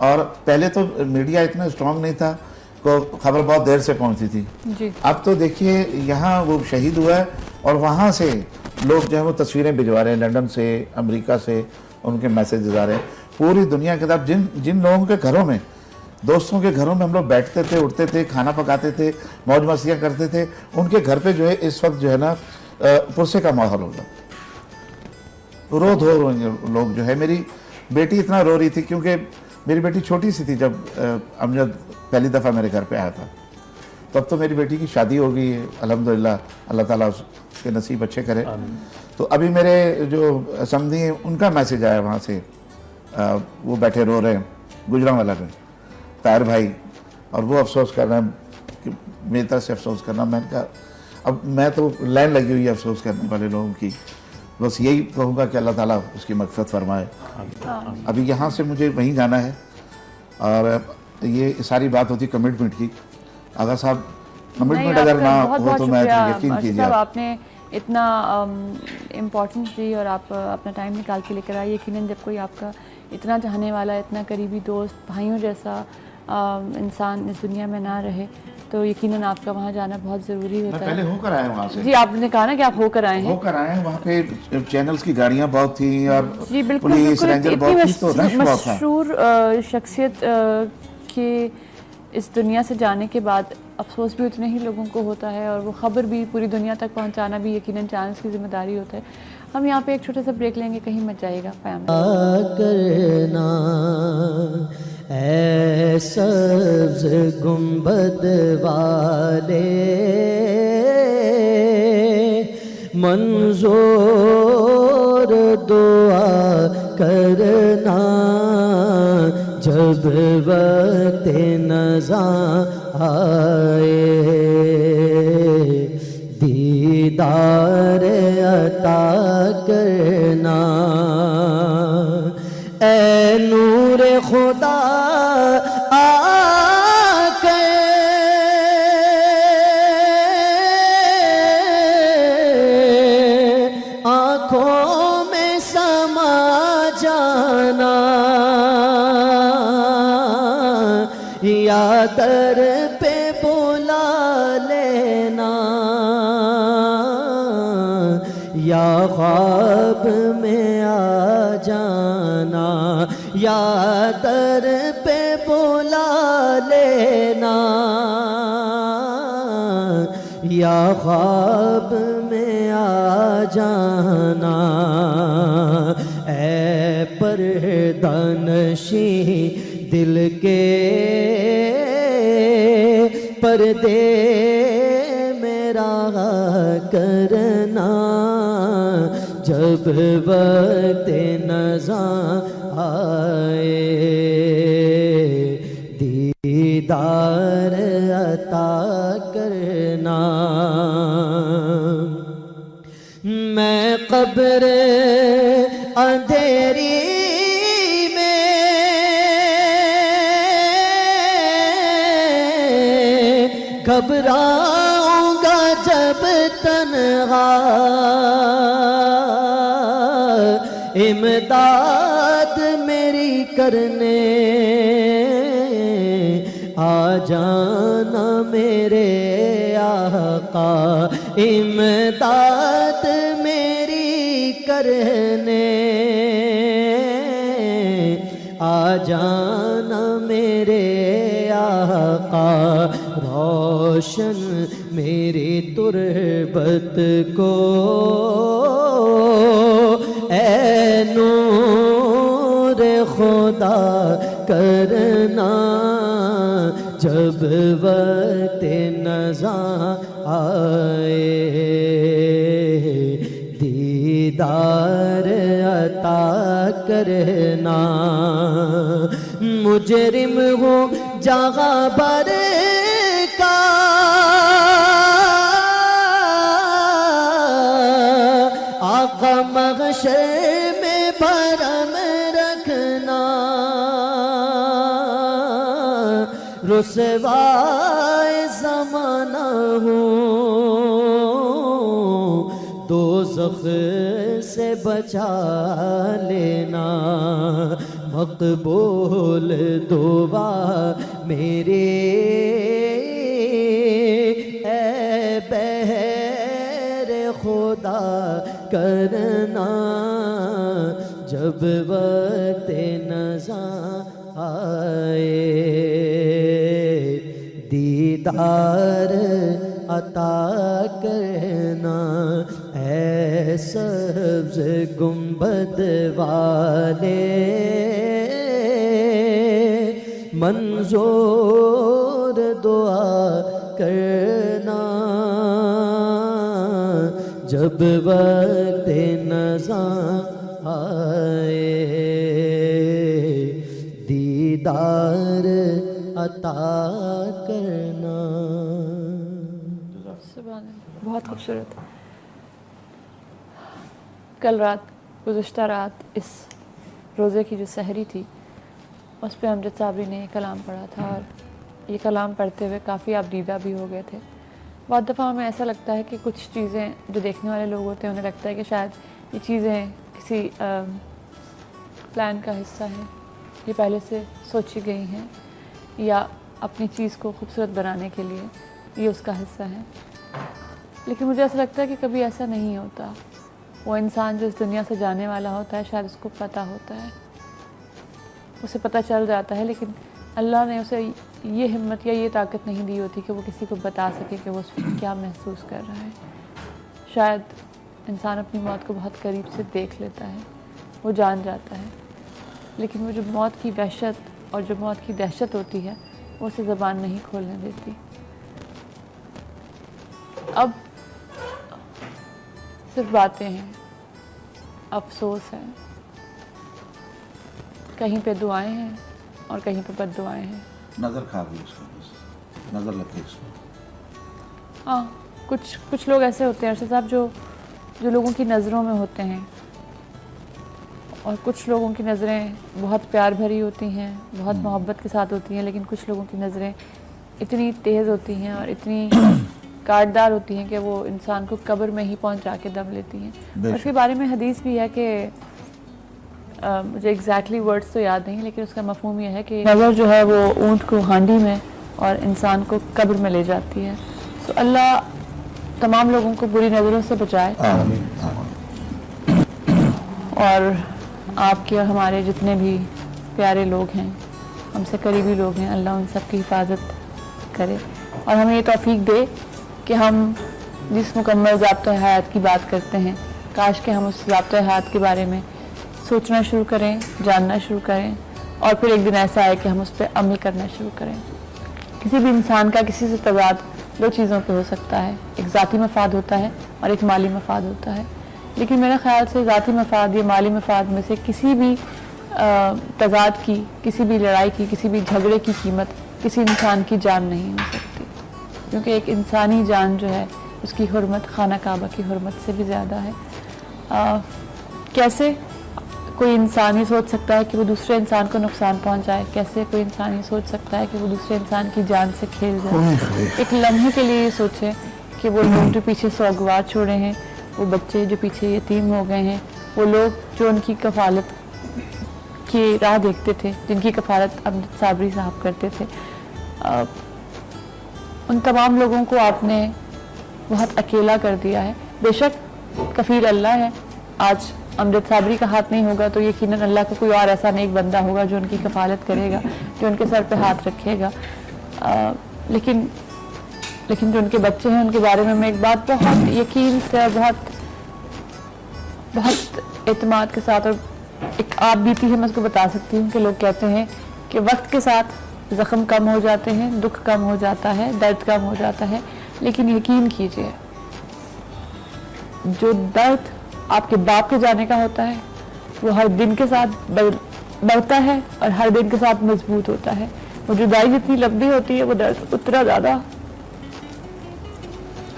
और पहले तो मीडिया इतना स्ट्रांग नहीं था, को खबर बहुत देर से पहुंचती थी जी। अब तो देखिए यहाँ वो शहीद हुआ है और वहाँ से लोग जो है वो तस्वीरें भिजवा रहे हैं, लंदन से, अमेरिका से उनके मैसेजेस आ रहे हैं। पूरी दुनिया के तरफ जिन लोगों के घरों में, दोस्तों के घरों में हम लोग बैठते थे, उठते थे, खाना पकाते थे, मौज मस्तियाँ करते थे, उनके घर पे जो है इस वक्त जो है ना पुरसे का माहौल होगा, रो धो लोग जो है। मेरी बेटी इतना रो रही थी क्योंकि मेरी बेटी छोटी सी थी जब अमजद पहली दफ़ा मेरे घर पे आया था। तो अब तो मेरी बेटी की शादी हो गई है अल्हम्दुलिल्लाह, अल्लाह ताला उसके नसीब अच्छे करे। तो अभी मेरे जो समधी हैं उनका मैसेज आया वहाँ से, वो बैठे रो रहे हैं गुजरांवाला में, ताहिर भाई, और वो अफसोस कर रहे हैं कि मेरी तरफ से अफसोस करना। मैंने कहा अब मैं तो लाइन लगी हुई है अफसोस करने वाले लोगों की, बस यही कहूँगा कि अल्लाह ताला उसकी मग़फ़िरत फरमाए। अभी यहाँ से मुझे वहीं जाना है, और ये सारी बात होती कमिटमेंट की। आगा साहब कमिटमेंट अगर ना हो तो मैं यकीन कीजिए आपने इतना इम्पोर्टेंस दी और आप अपना टाइम निकाल के लेकर आए। यकीनन जब कोई आपका इतना चाहने वाला, इतना करीबी दोस्त, भाइयों जैसा इंसान इस दुनिया में ना रहे तो यकीनन आपका वहाँ जाना बहुत ज़रूरी मैं होता पहले है। होकर आया वहाँ से। जी, आपने कहा ना कि आप होकर आए हैं। होकर आए हैं, वहाँ पे चैनल्स की गाड़ियाँ बहुत थी और जी बिल्कुल पुलिस बिल्कुल, रेंजर इतनी बहुत थी, तो रश बहुत था। मशहूर शख्सियत के इस दुनिया से जाने के बाद अफसोस भी उतने ही लोगों को होता है और वो ख़बर भी पूरी दुनिया तक पहुंचाना भी यकीनन चैनल्स की जिम्मेदारी होता है। हम यहाँ पे एक छोटा सा ब्रेक लेंगे, कहीं मत जाइएगा फैमिली। करना ऐ सब्ज़ गुंबद वाले मंजूर दुआ करना जब वक्त नज़ा आए, दीदार अता करना ऐ नूर खुदा आके आँखों में समा जाना, या दर पे बुला लेना, या ख्वाब में आ जाना, या दर पे बुला लेना, या ख्वाब में आ जाना, ऐ पर्दानशी दिल के पर्दे मेरा करना जब वक्त नज़ा आए, दीदार अता करना। मैं कब्र अंधेरी घबराऊंगा जब तन्हा, इमदाद मेरी करने आ जाना मेरे आका, इमदाद मेरी करने आ जाना मेरे आका, रोशन मेरी तुरबत को ऐ नूर खुदा करना जब वक्त नज़ा आए, दीदार अता करना। मुजरिम हूँ जहाँ पर का आका महशर में भरम रखना, रुसवाए ज़माना हूँ दोज़ख से बचा लेना, मकबूल दुआ मेरे ऐ बहर खुदा करना जब वक्त नज़ा आए, दीदार अता करना ऐ सब्ज़ गुंबद वाले मंजूर दुआ करना जब वक्त नज़ा आए, दीदार अता करना। बहुत खूबसूरत। कल रात, गुज़िश्ता रात इस रोज़े की जो सहरी थी उस पर अमजद साबरी ने ये कलाम पढ़ा था और ये कलाम पढ़ते हुए काफ़ी आप दीदा भी हो गए थे। बहुत दफ़ा हमें ऐसा लगता है कि कुछ चीज़ें जो देखने वाले लोग होते हैं उन्हें लगता है कि शायद ये चीज़ें किसी प्लान का हिस्सा हैं, ये पहले से सोची गई हैं, या अपनी चीज़ को खूबसूरत बनाने के लिए ये उसका हिस्सा है। लेकिन मुझे ऐसा लगता है कि कभी ऐसा नहीं होता। वो इंसान जो इस दुनिया से जाने वाला होता है, शायद उसको पता होता है, उसे पता चल जाता है, लेकिन अल्लाह ने उसे ये हिम्मत या ये ताकत नहीं दी होती कि वो किसी को बता सके कि वो उस वक्त क्या महसूस कर रहा है। शायद इंसान अपनी मौत को बहुत करीब से देख लेता है, वो जान जाता है, लेकिन वो जो मौत की वहशत और जो मौत की दहशत होती है वो उसे ज़बान नहीं खोलने देती। अब सिर्फ बातें हैं, अफसोस है, कहीं पे दुआएं हैं और कहीं पे बद्दुआएं हैं। नज़र खा गई उसको, बस नज़र लग गई उसको। हाँ, कुछ लोग ऐसे होते हैं अर्शद साहब जो लोगों की नज़रों में होते हैं, और कुछ लोगों की नज़रें बहुत प्यार भरी होती हैं, बहुत मोहब्बत के साथ होती हैं, लेकिन कुछ लोगों की नज़रें इतनी तेज़ होती हैं और इतनी काटदार होती हैं कि वो इंसान को कब्र में ही पहुंचा के दम लेती हैं। और उसके बारे में हदीस भी है कि मुझे एग्जैक्टली वर्ड्स तो याद नहीं, लेकिन उसका मफहूम ये है कि नज़र जो है वो ऊँट को हांडी में और इंसान को कब्र में ले जाती है। तो अल्लाह तमाम लोगों को बुरी नज़रों से बचाए, और आपके और हमारे जितने भी प्यारे लोग हैं, हमसे करीबी लोग हैं, अल्लाह उन सब की हिफाजत करे और हमें ये तौफीक दे कि हम जिस मुकम्मल ज़ाब्ता हयात की बात करते हैं, काश कि हम उस ज़ाब्ता हयात के बारे में सोचना शुरू करें, जानना शुरू करें, और फिर एक दिन ऐसा आए कि हम उस पर अमल करना शुरू करें। किसी भी इंसान का किसी से तज़ाद दो चीज़ों पे हो सकता है, एक ज़ाती मफाद होता है और एक माली मफाद होता है, लेकिन मेरे ख़्याल से ज़ाती मफाद या माली मफाद में से किसी भी तज़ाद की, किसी भी लड़ाई की, किसी भी झगड़े की कीमत किसी इंसान की जान नहीं हो सकती, क्योंकि एक इंसानी जान जो है उसकी हुर्मत खाना काबा की हुर्मत से भी ज़्यादा है। कैसे कोई इंसान ये सोच सकता है कि वो दूसरे इंसान को नुकसान पहुंचाए? कैसे कोई इंसान ये सोच सकता है कि वो दूसरे इंसान की जान से खेल जाए? एक लम्हे के लिए ये सोचे कि वो लोग जो पीछे सौगवार छोड़े हैं, वो बच्चे जो पीछे यतीम हो गए हैं, वो लोग जो उनकी कफ़ालत की राह देखते थे, जिनकी कफ़ालत अमजद साबरी साहब करते थे, उन तमाम लोगों को आपने बहुत अकेला कर दिया है। बेशक कफ़ील अल्लाह है, आज अमजद साबरी का हाथ नहीं होगा तो यकीनन अल्लाह का कोई और ऐसा नेक बंदा होगा जो उनकी कफ़ालत करेगा, जो उनके सर पे हाथ रखेगा। लेकिन जो उनके बच्चे हैं उनके बारे में मैं एक बात बहुत यकीन से, बहुत एतमाद के साथ और एक आप बीती है मैं उसको बता सकती हूँ कि लोग कहते हैं कि वक्त के साथ ज़ख्म कम हो जाते हैं, दुख कम हो जाता है, दर्द कम हो जाता है, लेकिन यकीन कीजिए जो दर्द आपके बाप के जाने का होता है वो हर दिन के साथ बढ़ता है और हर दिन के साथ मजबूत होता है। वो जुदाई जितनी लंबी होती है वो दर्द उतना ज़्यादा।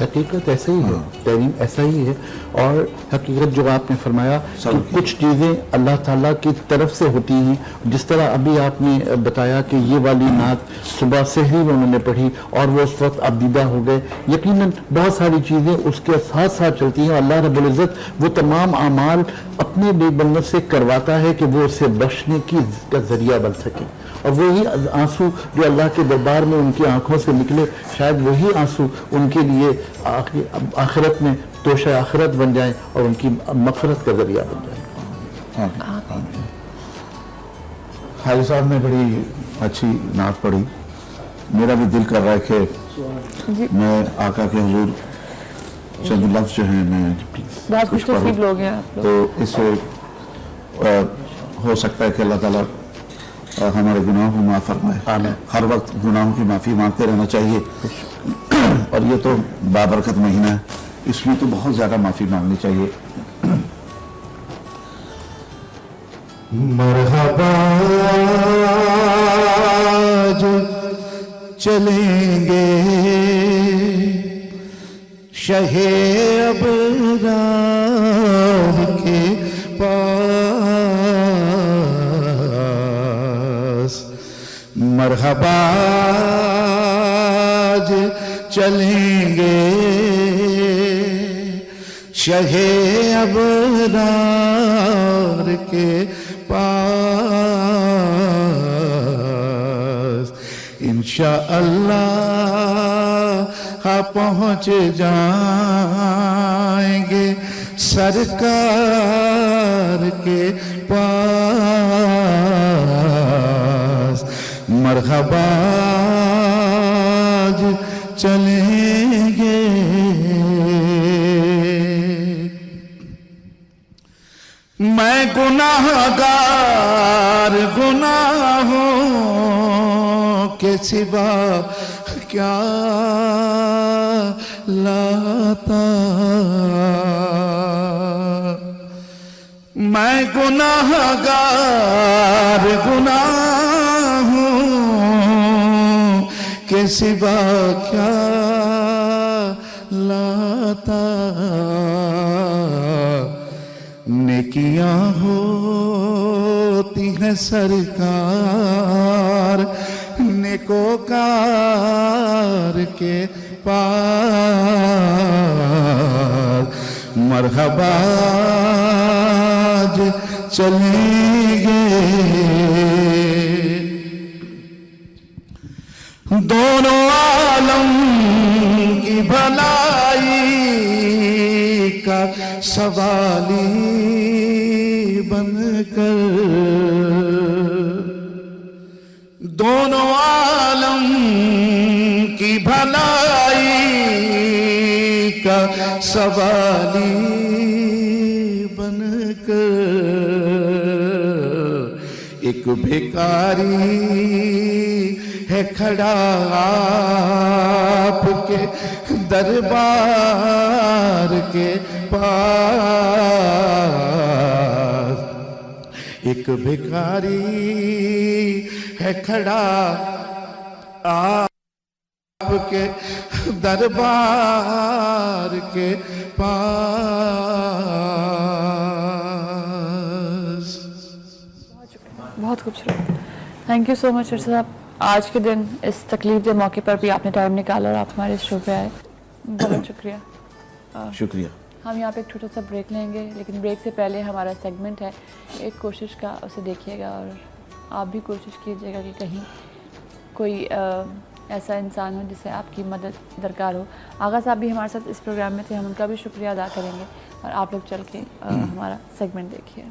हकीकत ऐसा ही है, तहरीम ऐसा ही है। और हकीकत जो आपने फरमाया कि कुछ चीज़ें अल्लाह ताला की तरफ से होती हैं, जिस तरह अभी आपने बताया कि ये वाली नात सुबह सहरी में उन्होंने पढ़ी और वो उस वक्त अबदीदा हो गए। यकीनन बहुत सारी चीज़ें उसके साथ साथ चलती हैं। अल्लाह रब्बुल इज़्ज़त वो तमाम आमाल अपने नेक बंदों से करवाता है कि वो उससे बचने का ज़रिया बन सके, और वही आंसू जो अल्लाह के दरबार में उनकी आंखों से निकले, शायद वही आंसू उनके लिए आखिरत में तोशा आखिरत बन जाए और उनकी मग़फ़िरत का ज़रिया बन जाए। हाजी साहब ने बड़ी अच्छी नात पढ़ी। मेरा भी दिल कर रहा है कि मैं आका के हुजूर चंद लफ्ज़ जो हैं मैं बहुत खुश नसीब लोग हैं आप लोग। तो इससे हो सकता है कि अल्लाह ताला हमारे गुनाहों को माफ़ फरमाए। आमीन। हर वक्त गुनाहों की माफ़ी मांगते रहना चाहिए, और ये तो बाबरकत महीना है, इसमें तो बहुत ज़्यादा माफ़ी मांगनी चाहिए। मरहबा जो चलेंगे शहे अबरार के पास, मरहबा जो चलेंगे शहे अबरार के पास। इंशाअल्लाह पहुँच जाएंगे सरकार के पास। मरहबा आज चलेंगे। मैं गुनाहगार गुनाहों के सिवा क्या लाता। मैं गुनाहगार गुनाहों के सिवा क्या लाता। नेकियां होती हैं सरकार नेकोकार के पास। मरहबा आज चलेंगे। दोनों आलम की भलाई का सवाली बनकर। दोनों आलम की भलाई का सवाली बनकर। एक भिखारी है खड़ा आपके दरबार के पास। एक भिखारी है खड़ा आपके दरबार के पास। बहुत खूबसूरत, thank you so much Arshad साहब। आज के दिन इस तकलीफ के मौके पर भी आपने टाइम निकाला और आप हमारे शो पे आए, बहुत शुक्रिया। शुक्रिया। हम यहाँ पे एक छोटा सा ब्रेक लेंगे, लेकिन ब्रेक से पहले हमारा सेगमेंट है एक कोशिश का, उसे देखिएगा और आप भी कोशिश कीजिएगा कि कहीं कोई ऐसा इंसान हो जिससे आपकी मदद दरकार हो। आगा साहब भी हमारे साथ इस प्रोग्राम में थे, हम उनका भी शुक्रिया अदा करेंगे। और आप लोग चल के हमारा सेगमेंट देखिए।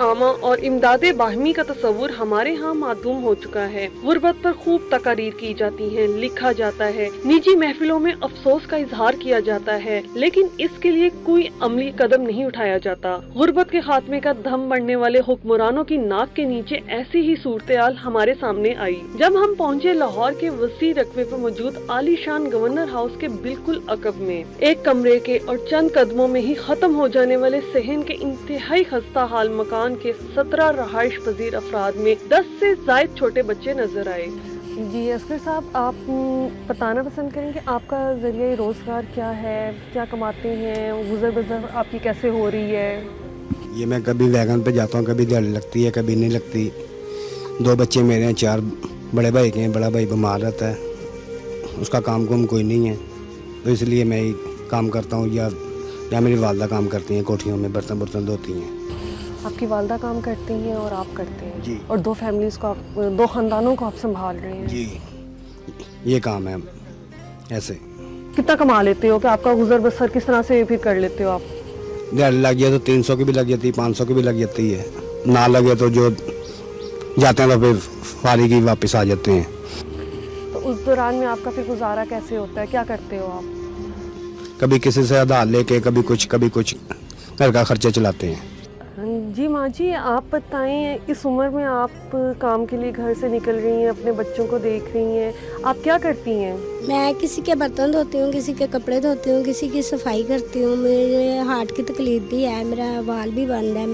आमा और इमदादे बाहमी का तस्वुर हमारे यहाँ मासूम हो चुका है। गुर्बत पर खूब तकारीर की जाती हैं, लिखा जाता है, निजी महफिलों में अफसोस का इजहार किया जाता है, लेकिन इसके लिए कोई अमली कदम नहीं उठाया जाता। गुर्बत के खात्मे का दम बढ़ने वाले हुक्मरानों की नाक के नीचे ऐसी ही सूरत-ए-हाल हमारे सामने आई जब हम पहुँचे लाहौर के वसी रकबे पर मौजूद आलीशान गवर्नर हाउस के बिल्कुल अकब में। एक कमरे के और चंद कदमों में ही खत्म हो जाने वाले सहन के इंतहाई खस्ता हाल मकान के 17 रहाइश पजीर अफराद में 10 से ज्यादा छोटे बच्चे नजर आए। जी असगर साहब, आप बताना पसंद करेंगे आपका जरिए रोजगार क्या है, क्या कमाते हैं, गुजर बसर आपकी कैसे हो रही है? ये मैं कभी वैगन पे जाता हूँ, कभी दिहाड़ी लगती है, कभी नहीं लगती। 2 बच्चे मेरे हैं, 4 बड़े भाई के हैं। बड़ा भाई बीमार रहता है, उसका काम कुम कोई नहीं है, तो इसलिए मैं ही काम करता हूँ या मेरी वालदा काम करती हैं, कोठियों में बर्तन बर्तन धोती हैं। आपकी वालदा काम करती हैं और आप करते हैं जी। और 2 फैमिलीज को 2 खानदानों को आप संभाल रहे हैं जी। ये काम है ऐसे। कितना कमा लेते हो कि आपका गुजर बसर किस तरह से फिर कर लेते हो आप? दिहाड़ी लग गया तो 300 की भी लग जाती है, 500 की भी लग जाती है। ना लगे तो जो जाते हैं तो फिर फारिग ही वापस आ जाते हैं। तो उस दौरान में आपका फिर गुजारा कैसे होता है, क्या करते हो आप? कभी किसी से आधार लेके, कभी कुछ घर का खर्चा चलाते हैं। जी माँ जी, आप बताएं, इस उम्र में आप काम के लिए घर से निकल रही हैं, अपने बच्चों को देख रही हैं, आप क्या करती हैं? मैं किसी के बर्तन धोती हूँ, किसी के कपड़े धोती हूँ, किसी की सफाई करती हूँ। मेरे हार्ट की तकलीफ भी है, मेरा बाल भी बंद है।